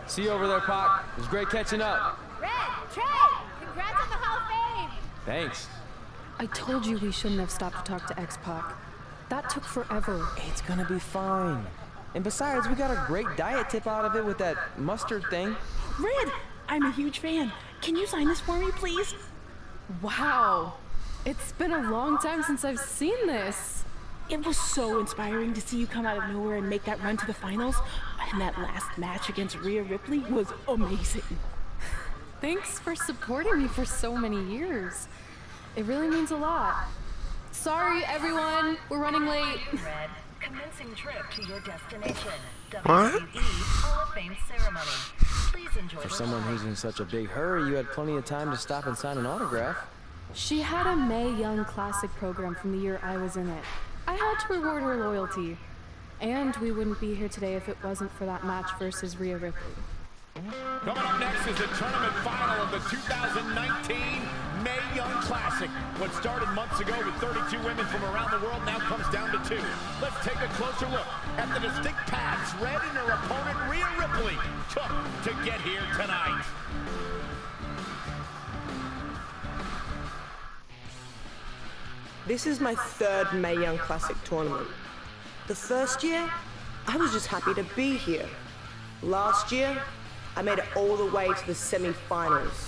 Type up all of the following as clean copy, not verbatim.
See you over there, Pac. It was great catching up. Red, Trey, congrats on the Hall of Fame. Thanks. I told you we shouldn't have stopped to talk to X-Pac. That took forever. It's gonna be fine. And besides, we got a great diet tip out of it with that mustard thing. Red, I'm a huge fan. Can you sign this for me, please? Wow. It's been a long time since I've seen this. It was so inspiring to see you come out of nowhere and make that run to the finals. And that last match against Rhea Ripley was amazing. Thanks for supporting me for so many years. It really means a lot. Sorry, everyone. We're running late. Red, commencing trip to your destination. What? WWE Hall of Fame ceremony. Please enjoy. For someone who's in such a big hurry, you had plenty of time to stop and sign an autograph. She had a Mae Young Classic program from the year I was in it. I had to reward her loyalty. And we wouldn't be here today if it wasn't for that match versus Rhea Ripley. Coming up next is the tournament final of the 2019 Mae Young Classic. What started months ago with 32 women from around the world now comes down to 2. Let's take a closer look at the distinct paths Red and her opponent Rhea Ripley took to get here tonight. This is my 3rd Mae Young Classic tournament. The first year, I was just happy to be here. Last year, I made it all the way to the semi-finals.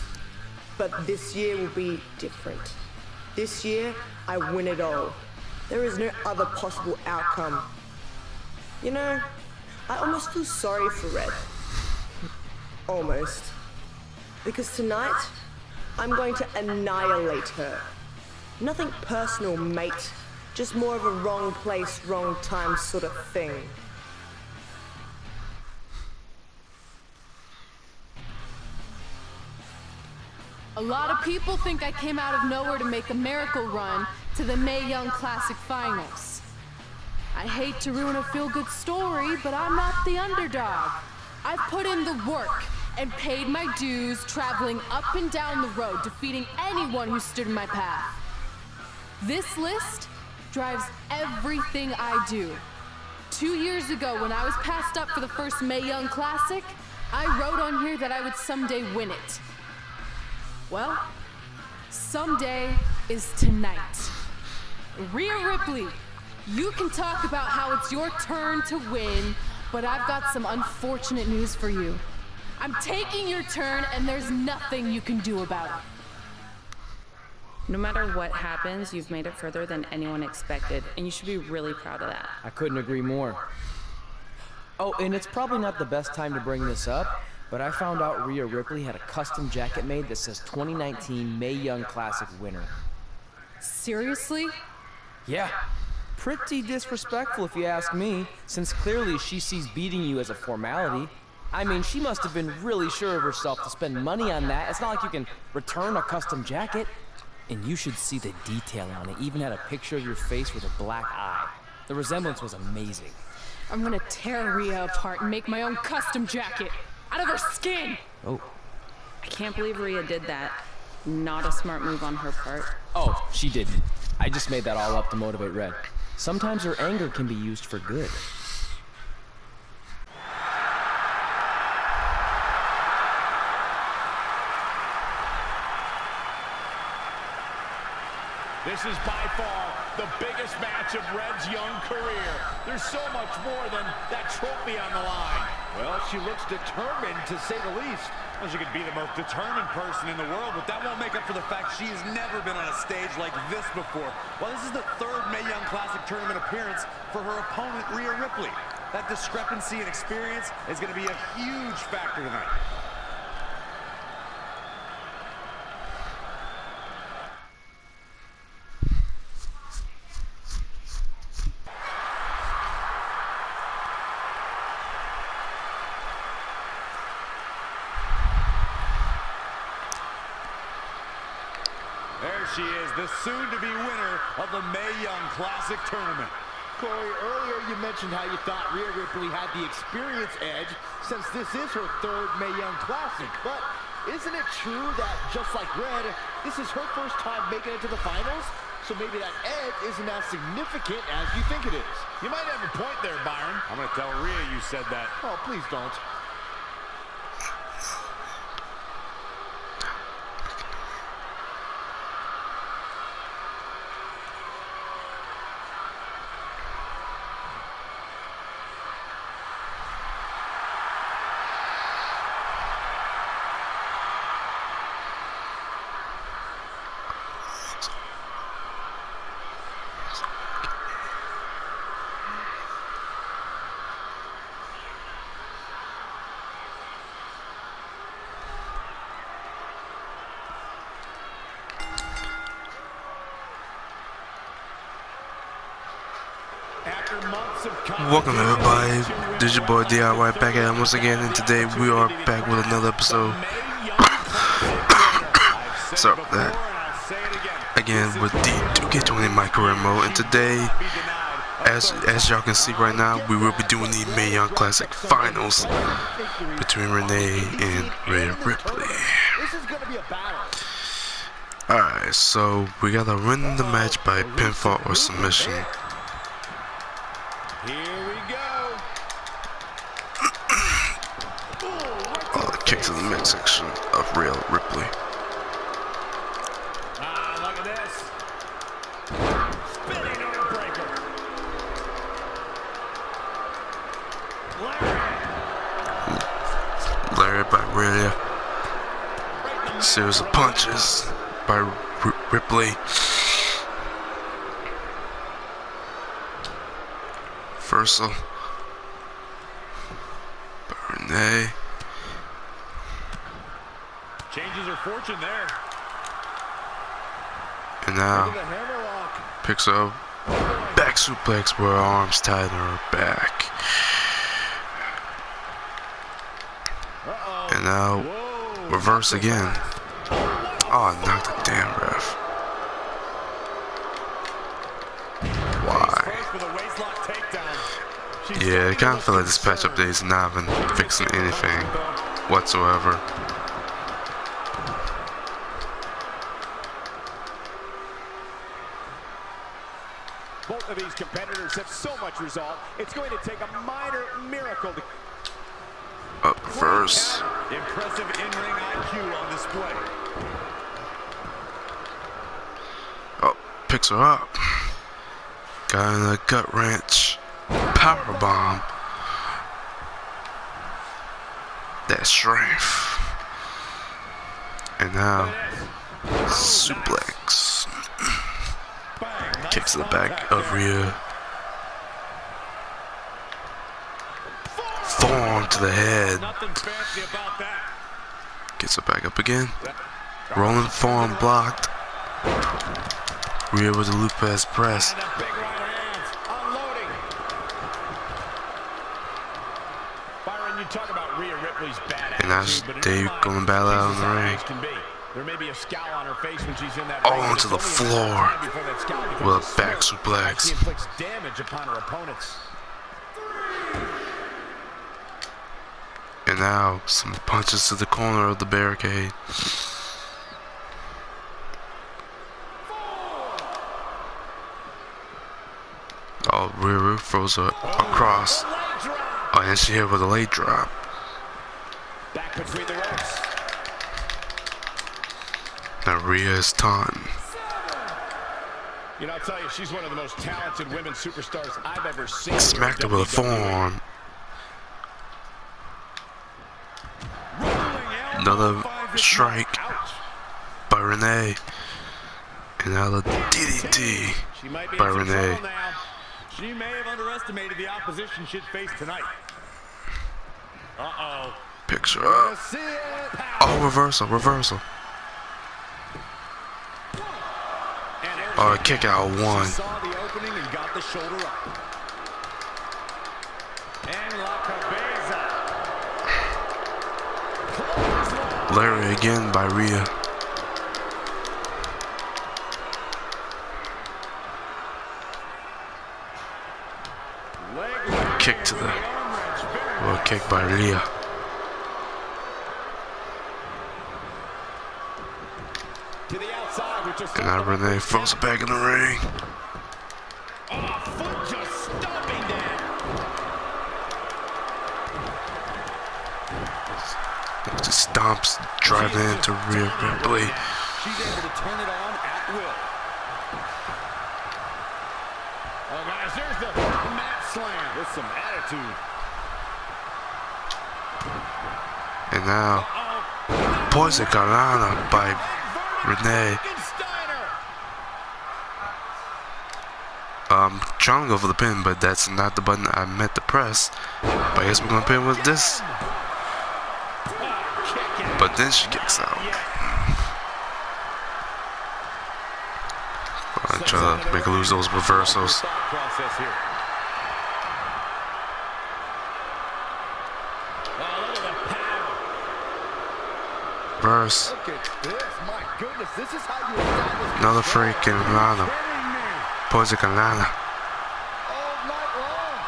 But this year will be different. This year, I win it all. There is no other possible outcome. You know, I almost feel sorry for Red. Almost. Because tonight, I'm going to annihilate her. Nothing personal, mate. Just more of a wrong place, wrong time sort of thing. A lot of people think I came out of nowhere to make a miracle run to the Mae Young Classic finals. I hate to ruin a feel-good story, but I'm not the underdog. I've put in the work and paid my dues traveling up and down the road, defeating anyone who stood in my path. This list drives everything I do. 2 years ago, when I was passed up for the first Mae Young Classic, I wrote on here that I would someday win it. Well, someday is tonight. Rhea Ripley, you can talk about how it's your turn to win, but I've got some unfortunate news for you. I'm taking your turn, and there's nothing you can do about it. No matter what happens, you've made it further than anyone expected, and you should be really proud of that. I couldn't agree more. Oh, and it's probably not the best time to bring this up, but I found out Rhea Ripley had a custom jacket made that says 2019 Mae Young Classic winner. Seriously? Yeah. Pretty disrespectful if you ask me, since clearly she sees beating you as a formality. I mean, she must have been really sure of herself to spend money on that. It's not like you can return a custom jacket. And you should see the detail on it. Even had a picture of your face with a black eye. The resemblance was amazing. I'm gonna tear Rhea apart and make my own custom jacket out of her skin. Oh. I can't believe Rhea did that. Not a smart move on her part. Oh, she didn't. I just made that all up to motivate Red. Sometimes her anger can be used for good. This is by far the biggest match of Red's young career. There's so much more than that trophy on the line. Well, she looks determined, to say the least. Well, she could be the most determined person in the world, but that won't make up for the fact she has never been on a stage like this before. Well, this is the 3rd Mae Young Classic tournament appearance for her opponent, Rhea Ripley. That discrepancy in experience is going to be a huge factor tonight. There she is, the soon-to-be winner of the Mae Young Classic tournament. Corey, earlier you mentioned how you thought Rhea Ripley had the experience edge since this is her 3rd Mae Young Classic. But isn't it true that, just like Red, this is her first time making it to the finals? So maybe that edge isn't as significant as you think it is. You might have a point there, Byron. I'm going to tell Rhea you said that. Oh, please don't. Welcome everybody, this is your boy DIY back at it once again, and today we are back with another episode. Sorry about that. Again with the 2K20 my career mode, and today, as y'all can see right now, we will be doing the Mae Young Classic Finals between Renni and Rhea Ripley. Alright, so we gotta win the match by pinfall or submission. Here we go. Kick to the midsection of Rhea Ripley. Look at this. Spinning arm breaker. Lariat by Rhea. Series of punches by Ripley. Reversal by Renni. Changes her fortune there. And now picks up back suplex where her arms tied on her back. And now reverse again. Oh, knocked the damn ref. Why? Yeah, I kind of feel like this patch update is not even fixing anything whatsoever. Both of these competitors have so much resolve, it's going to take a minor miracle to... Up first. Impressive in-ring IQ on display. Oh, picks her up. Got in a gut wrench. Power bomb. That strength. And now suplex. Kicks to the back of Rhea. Forearm to the head. Gets her back up again. Rolling forearm blocked. Rhea with a loop pass press. Talk about Rhea Ripley's bad and now they going to battle out in the ring. There may be a scowl on her face when she's in that all onto the floor with a back suplex. Inflicts damage upon her opponents. And now some punches to the corner of the barricade. Oh, Rhea throws her across. Oh, and she hit with a leg drop. Back between the ropes. Now Rhea is taunting. You know, I'll tell you, she's one of the most talented women superstars I've ever seen. Smacked her with a forearm. Another strike by Renni. And now the DDT by Renni. She may have underestimated the opposition she'd face tonight. Uh-oh. Picks her up. Oh, reversal. Oh, kick out one. Saw the opening and got the shoulder up. And La Cabeza. Larry again by Rhea. Kick to the kick by Rhea. And now Renni throws it back in the ring. Foot just stomping down. Just stomps, driving into Rhea Ripley. She's able to turn it on at will. Oh guys, there's the mat slam with some attitude. And now Poison Carana by Renni. Trying to go for the pin, but that's not the button I meant to press. But I guess we're gonna pin with this. But then she kicks out. I try to make her lose those reversals. Verse. Look at this. My goodness, this is how you establish Another freaking Lana. Poison Lana. all night long.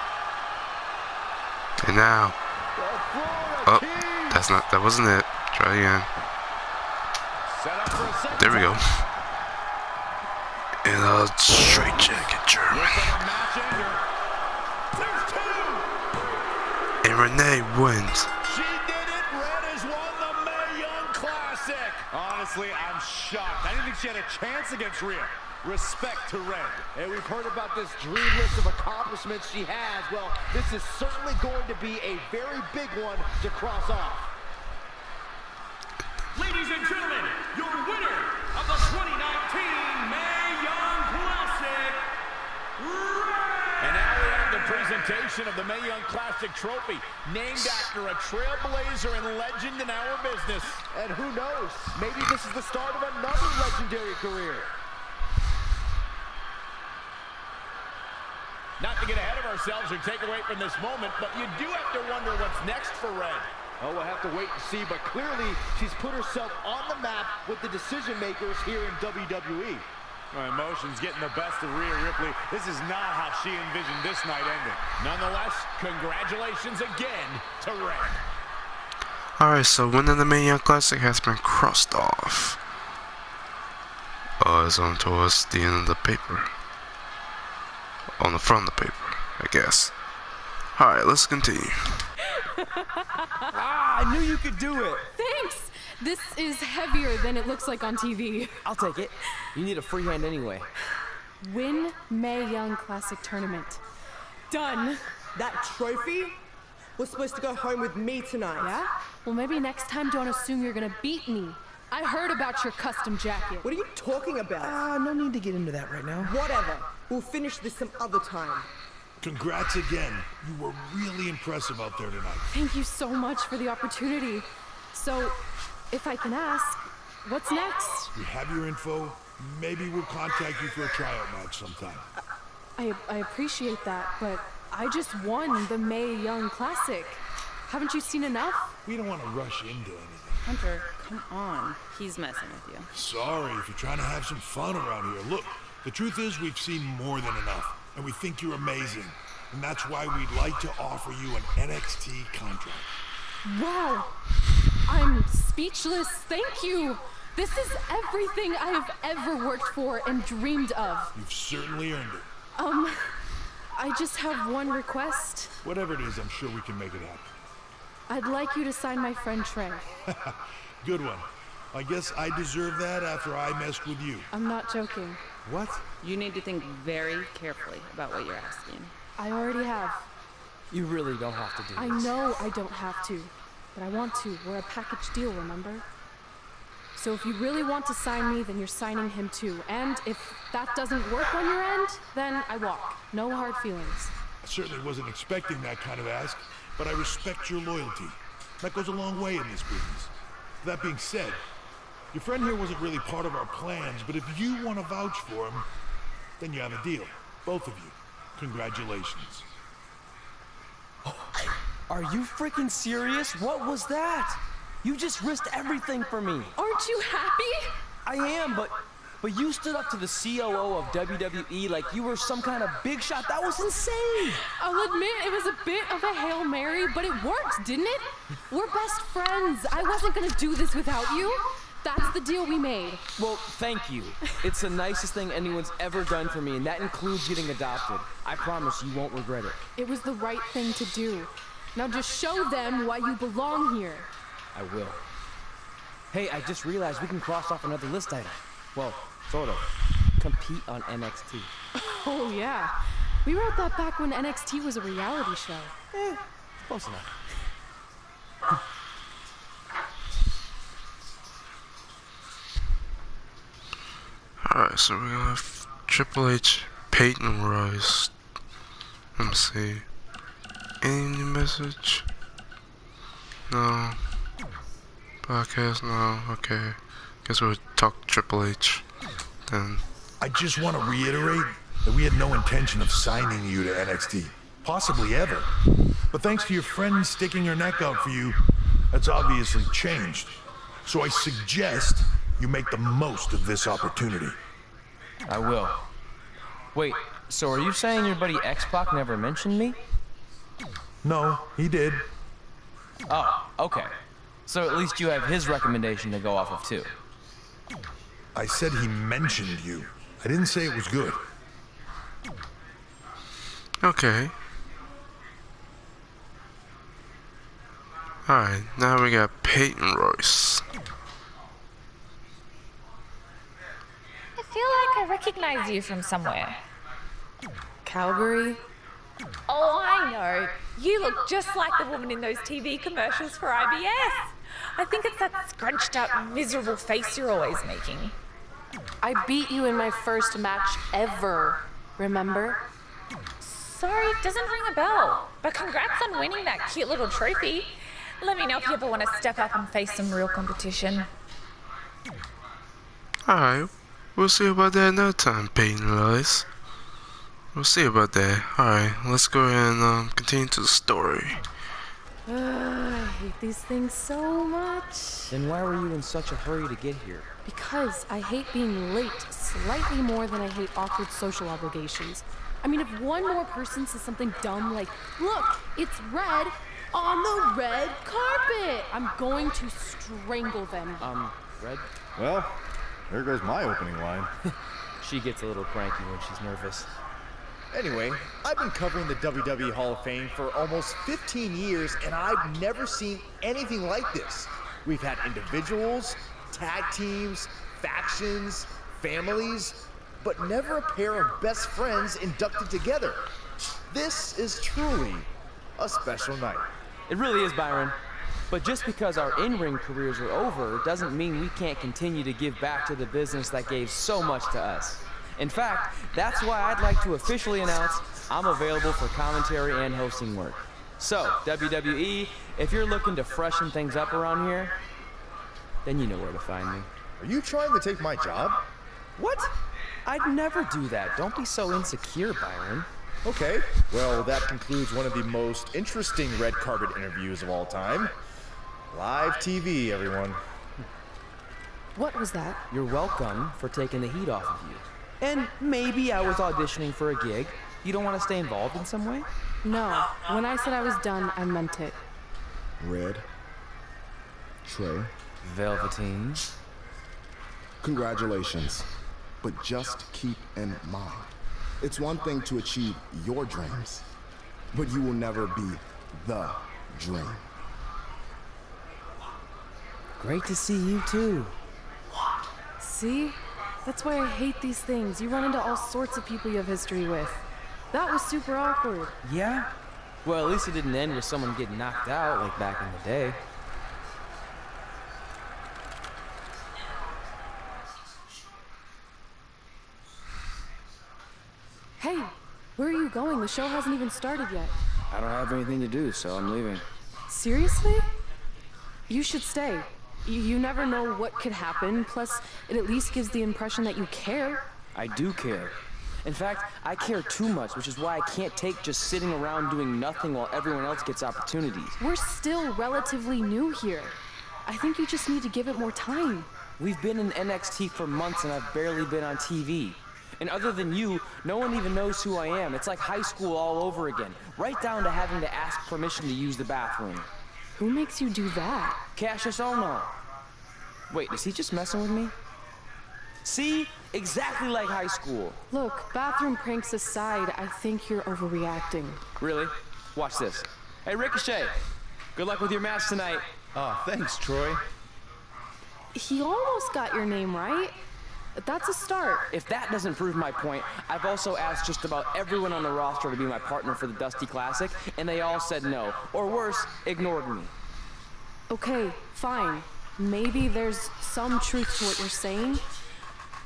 And now. The Oh, Florida that wasn't it. Try again. Set up for a second. There we go. And a straight jacket German. Looks like a match ender. There's two. And Renee wins. She did it. Red has won the Mae Young Classic. Honestly, I'm shocked. I didn't think she had a chance against Rhea. Respect to Red. And we've heard about this dream list of accomplishments she has. Well, this is certainly going to be a very big one to cross off. Ladies and gentlemen, your winner of the 2019 Mae Young Classic, Red! And now we have the presentation of the Mae Young Classic trophy, named after a trailblazer and legend in our business. And who knows, maybe this is the start of another legendary career. Not to get ahead of ourselves or take away from this moment, but you do have to wonder what's next for Red. Oh, we'll have to wait and see, but clearly she's put herself on the map with the decision makers here in WWE. My emotions getting the best of Rhea Ripley. This is not how she envisioned this night ending. Nonetheless, congratulations again to Red. Alright, so winning the Mae Young Classic has been crossed off. It's on towards the end of the paper. On the front of the paper, I guess. Alright, let's continue. I knew you could do it. Thanks! This is heavier than it looks like on TV. I'll take it. You need a free hand anyway. Win Mae Young Classic Tournament. Done. That trophy was supposed to go home with me tonight. Yeah? Well, maybe next time don't assume you're gonna beat me. I heard about your custom jacket. What are you talking about? No need to get into that right now. Whatever. We'll finish this some other time. Congrats again. You were really impressive out there tonight. Thank you so much for the opportunity. So, if I can ask, what's next? We have your info. Maybe we'll contact you for a tryout match sometime. I appreciate that, but I just won the Mae Young Classic. Haven't you seen enough? We don't want to rush into anything. Hunter, come on. He's messing with you. Sorry if you're trying to have some fun around here. Look, the truth is we've seen more than enough, and we think you're amazing. And that's why we'd like to offer you an NXT contract. Wow. I'm speechless. Thank you. This is everything I have ever worked for and dreamed of. You've certainly earned it. I just have one request. Whatever it is, I'm sure we can make it happen. I'd like you to sign my friend Trey. Good one. I guess I deserve that after I messed with you. I'm not joking. What? You need to think very carefully about what you're asking. I already have. You really don't have to do I this. know I don't have to, but I want to. We're a package deal, remember? So if you really want to sign me, then you're signing him too. And if that doesn't work on your end, then I walk. No hard feelings. I certainly wasn't expecting that kind of ask, but I respect your loyalty. That goes a long way in this business. That being said, your friend here wasn't really part of our plans, but if you want to vouch for him, then you have a deal. Both of you. Congratulations. Are you freaking serious? What was that? You just risked everything for me. Aren't you happy? I am, but you stood up to the COO of WWE like you were some kind of big shot. That was insane. I'll admit it was a bit of a Hail Mary, but it worked, didn't it? We're best friends. I wasn't gonna do this without you. That's the deal we made. Well, thank you. It's the nicest thing anyone's ever done for me, and that includes getting adopted. I promise you won't regret it. It was the right thing to do. Now just show them why you belong here. I will. Hey, I just realized we can cross off another list item. Well, sort of. Compete on NXT. Oh yeah. We wrote that back when NXT was a reality show. Close enough. Alright, so we have Triple H, Peyton Royce. Let me see. Any new message? No. Podcast? No. Okay. Guess we'll talk Triple H then. I just want to reiterate that we had no intention of signing you to NXT. Possibly ever. But thanks to your friend sticking her neck out for you, that's obviously changed. So I suggest you make the most of this opportunity. I will. Wait, so are you saying your buddy X-Pac never mentioned me? No, he did. Oh, okay. So at least you have his recommendation to go off of too. I said he mentioned you. I didn't say it was good. Okay. Alright, now we got Peyton Royce. I feel like I recognize you from somewhere. Calgary? Oh, I know. You look just like the woman in those TV commercials for IBS. I think it's that scrunched up, miserable face you're always making. I beat you in my first match ever, remember? Sorry, it doesn't ring a bell. But congrats on winning that cute little trophy. Let me know if you ever want to step up and face some real competition. Alright, we'll see about that another time, Peyton Royce. We'll see about that. Alright, let's go ahead and continue to the story. I hate these things so much. Then why were you in such a hurry to get here? Because I hate being late slightly more than I hate awkward social obligations. I mean, if one more person says something dumb like, look, it's red on the red carpet, I'm going to strangle them. Red? Well, there goes my opening line. She gets a little cranky when she's nervous. Anyway, I've been covering the WWE Hall of Fame for almost 15 years, and I've never seen anything like this. We've had individuals, tag teams, factions, families, but never a pair of best friends inducted together. This is truly a special night. It really is, Byron. But just because our in-ring careers are over doesn't mean we can't continue to give back to the business that gave so much to us. In fact, that's why I'd like to officially announce I'm available for commentary and hosting work. So, WWE, if you're looking to freshen things up around here, then you know where to find me. Are you trying to take my job? What? I'd never do that. Don't be so insecure, Byron. Okay, well, that concludes one of the most interesting red carpet interviews of all time. Live TV, everyone. What was that? You're welcome for taking the heat off of you. And maybe I was auditioning for a gig. You don't want to stay involved in some way? No, when I said I was done, I meant it. Red. Trey. Velveteen. Congratulations. But just keep in mind, it's one thing to achieve your dreams, but you will never be the dream. Great to see you too. See? That's why I hate these things. You run into all sorts of people you have history with. That was super awkward. Yeah? Well, at least it didn't end with someone getting knocked out like back in the day. Hey, where are you going? The show hasn't even started yet. I don't have anything to do, so I'm leaving. Seriously? You should stay. You never know what could happen, plus it at least gives the impression that you care. I do care. In fact, I care too much, which is why I can't take just sitting around doing nothing while everyone else gets opportunities. We're still relatively new here. I think you just need to give it more time. We've been in NXT for months and I've barely been on TV. And other than you, no one even knows who I am. It's like high school all over again, right down to having to ask permission to use the bathroom. Who makes you do that? Cassius Ohno. Wait, is he just messing with me? See? Exactly like high school. Look, bathroom pranks aside, I think you're overreacting. Really? Watch this. Hey, Ricochet. Good luck with your match tonight. Thanks, Troy. He almost got your name right. That's a start. If that doesn't prove my point, I've also asked just about everyone on the roster to be my partner for the Dusty Classic, and they all said no. Or worse, ignored me. Okay, fine. Maybe there's some truth to what you're saying,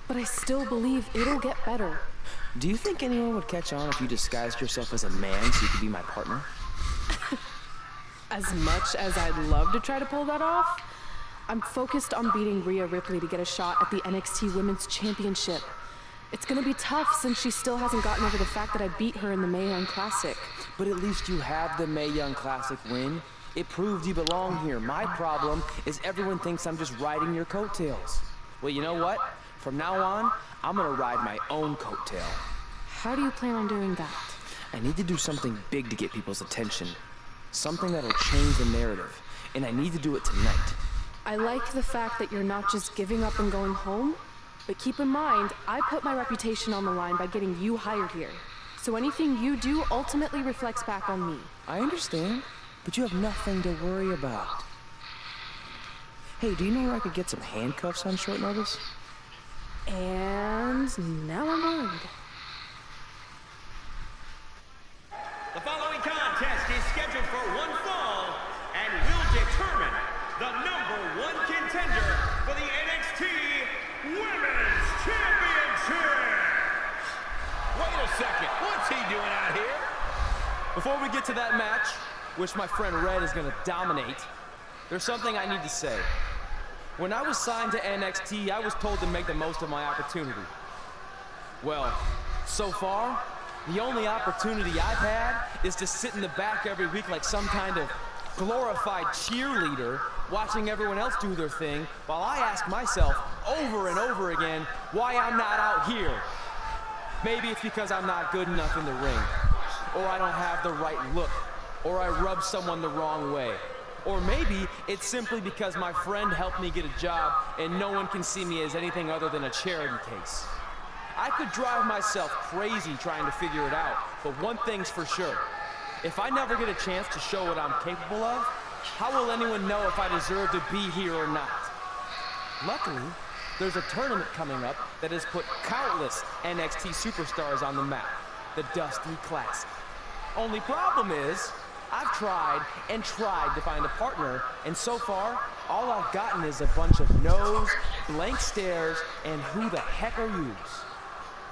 but I still believe it'll get better. Do you think anyone would catch on if you disguised yourself as a man so you could be my partner? As much as I'd love to try to pull that off, I'm focused on beating Rhea Ripley to get a shot at the NXT Women's Championship. It's gonna be tough since she still hasn't gotten over the fact that I beat her in the Mae Young Classic. But at least you have the Mae Young Classic win. It proved you belong here. My problem is everyone thinks I'm just riding your coattails. Well, you know what? From now on, I'm gonna ride my own coattail. How do you plan on doing that? I need to do something big to get people's attention. Something that'll change the narrative. And I need to do it tonight. I like the fact that you're not just giving up and going home, but keep in mind, I put my reputation on the line by getting you hired here. So anything you do ultimately reflects back on me. I understand, but you have nothing to worry about. Hey, do you know where I could get some handcuffs on short notice? And now I'm worried. The following contest is scheduled for one fall and will determine the #1 contender for the NXT Women's Championship. Wait a second, what's he doing out here? Before we get to that match, which my friend Red is gonna dominate, there's something I need to say. When I was signed to NXT, I was told to make the most of my opportunity. Well, so far, the only opportunity I've had is to sit in the back every week like some kind of glorified cheerleader, watching everyone else do their thing, while I ask myself over and over again why I'm not out here. Maybe it's because I'm not good enough in the ring, or I don't have the right look, or I rub someone the wrong way. Or maybe it's simply because my friend helped me get a job and no one can see me as anything other than a charity case. I could drive myself crazy trying to figure it out, but one thing's for sure. If I never get a chance to show what I'm capable of, how will anyone know if I deserve to be here or not? Luckily, there's a tournament coming up that has put countless NXT superstars on the map, the Dusty Classic. Only problem is, I've tried and tried to find a partner, and so far, all I've gotten is a bunch of no's, blank stares, and who the heck are yous?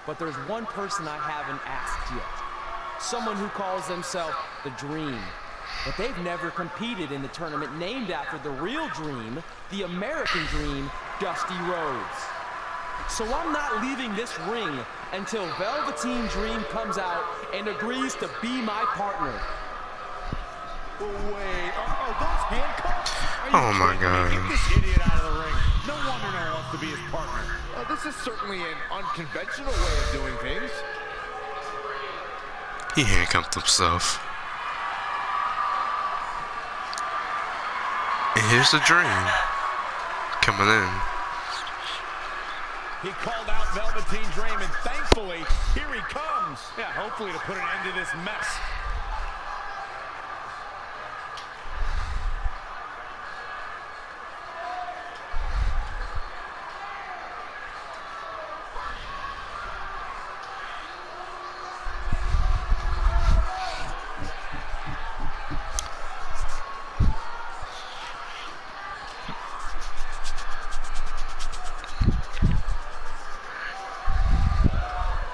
But there's one person I haven't asked yet. Someone who calls themselves the Dream. But they've never competed in the tournament named after the real Dream, the American Dream, Dusty Rhodes. So I'm not leaving this ring until Velveteen Dream comes out and agrees to be my partner. Wait, are those handcuffs? Oh my God. Get this idiot out of the ring. No wonder no one wants to be his partner. This is certainly an unconventional way of doing things. He handcuffed himself. And here's the Dream coming in. He called out Velveteen Dream, and thankfully, here he comes. Yeah, hopefully to put an end to this mess.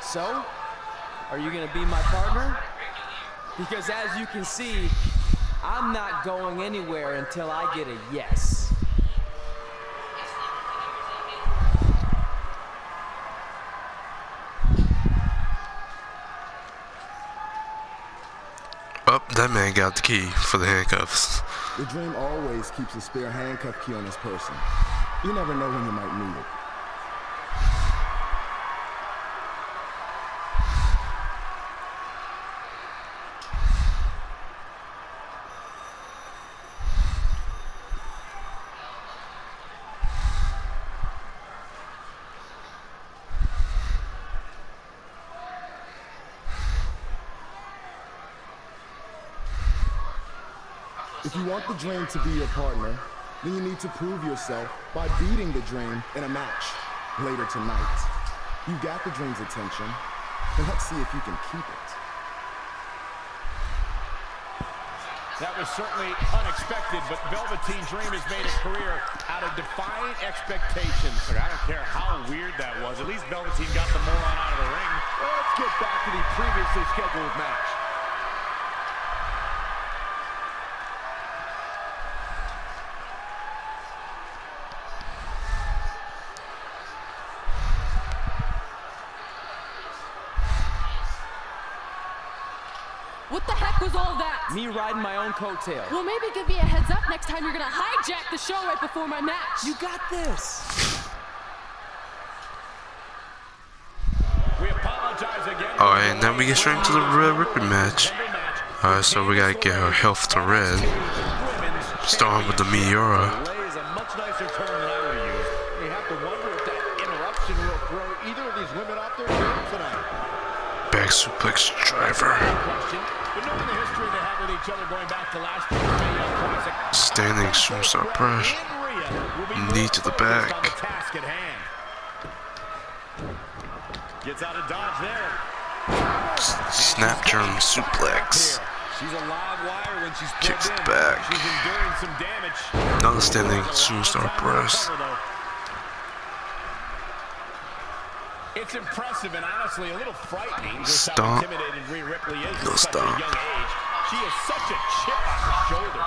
So, are you gonna be my partner? Because as you can see, I'm not going anywhere until I get a yes. Oh, that man got the key for the handcuffs. The Dream always keeps a spare handcuff key on his person. You never know when you might need it. If you want the Dream to be your partner, then you need to prove yourself by beating the Dream in a match later tonight. You've got the Dream's attention, and let's see if you can keep it. That was certainly unexpected, but Velveteen Dream has made a career out of defying expectations. Look, I don't care how weird that was. At least Velveteen got the moron out of the ring. Well, let's get back to the previously scheduled match. What the heck was all that? Me riding my own coattail. Well, maybe give me a heads up next time you're gonna hijack the show right before my match. You got this. We apologize again. Alright, now we get straight into the Rhea Ripley match. Alright, so we gotta get her health to red. Starting with the Meteora. Delay is a much nicer term than I would have used. You have to wonder if that interruption will throw either of these women off their game tonight. Back suplex driver. But knowing the history they have with each other going back to last year's May Young Classic, Standing superstar press. Knee to the back. on the task at hand. Gets out of dodge there. Snap German suplex. She's a live wire when she's Kicks plugged in. back. She's enduring some damage. Another standing superstar press. It's impressive and honestly a little frightening just how Stomp. intimidated Rhea Ripley is No at such a stomp. young age. She is such a chip on her shoulder. I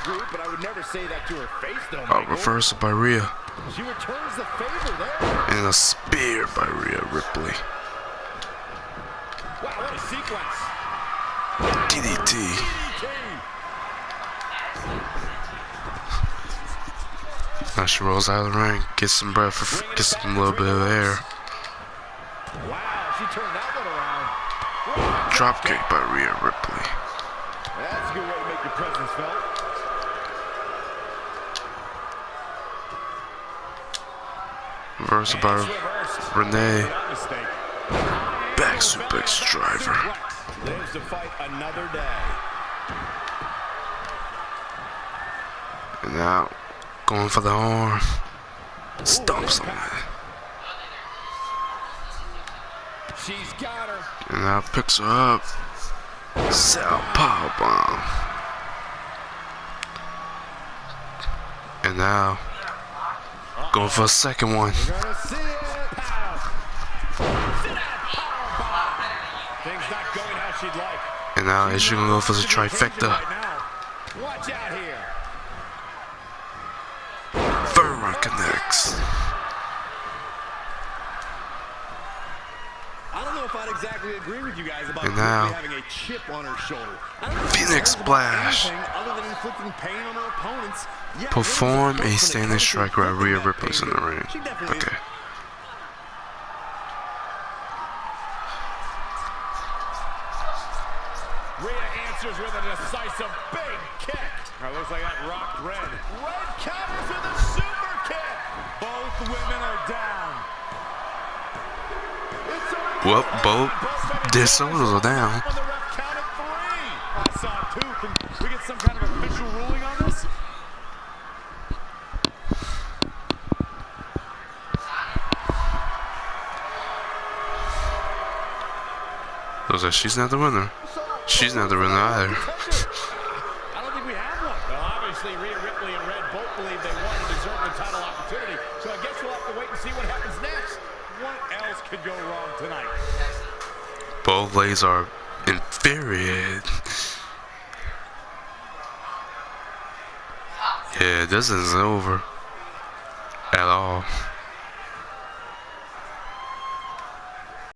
agree, but I would never say that to her face, though, Michael. Reversal by Rhea. She returns the favor there. And a spear by Rhea Ripley. Wow, what a sequence. DDT. Now she rolls out of the ring, gets some breath, gets a little bit of air. Wow, she turned that one around. Dropkick by Rhea Ripley. That's a good way to make your presence felt. Reversal by Renni. Back suplex driver. Lives to fight another day. And now, going for the arm. Stomps on it. She's got her. And now picks her up. Sal powerbomb. And now, going for a second one. Things not going how she'd like. And now is she gonna go for the trifecta? Watch out here. Third one connects. I don't know if I'd exactly agree with you guys about And now, having a chip on her shoulder. Phoenix Splash. Other than inflicting pain on her opponents. Yeah, Perform a standing strike while Rhea Ripley's in the ring. Okay. Rhea answers with a decisive big kick. Looks like that rocked Red. Red counters with a super kick. Both women are down. Well, both their shoulders are down. When the ref counted 3. I saw 2. Can we get some kind of official ruling on this? Looks like she's not the winner. She's not the winner either. I don't think we have one. Well, obviously, Rhea Ripley and Red both believe they won and deserve the title opportunity. So I guess we'll have to wait and see what happens next. What else could go wrong tonight? Both ladies are infuriated. Yeah, this isn't over at all.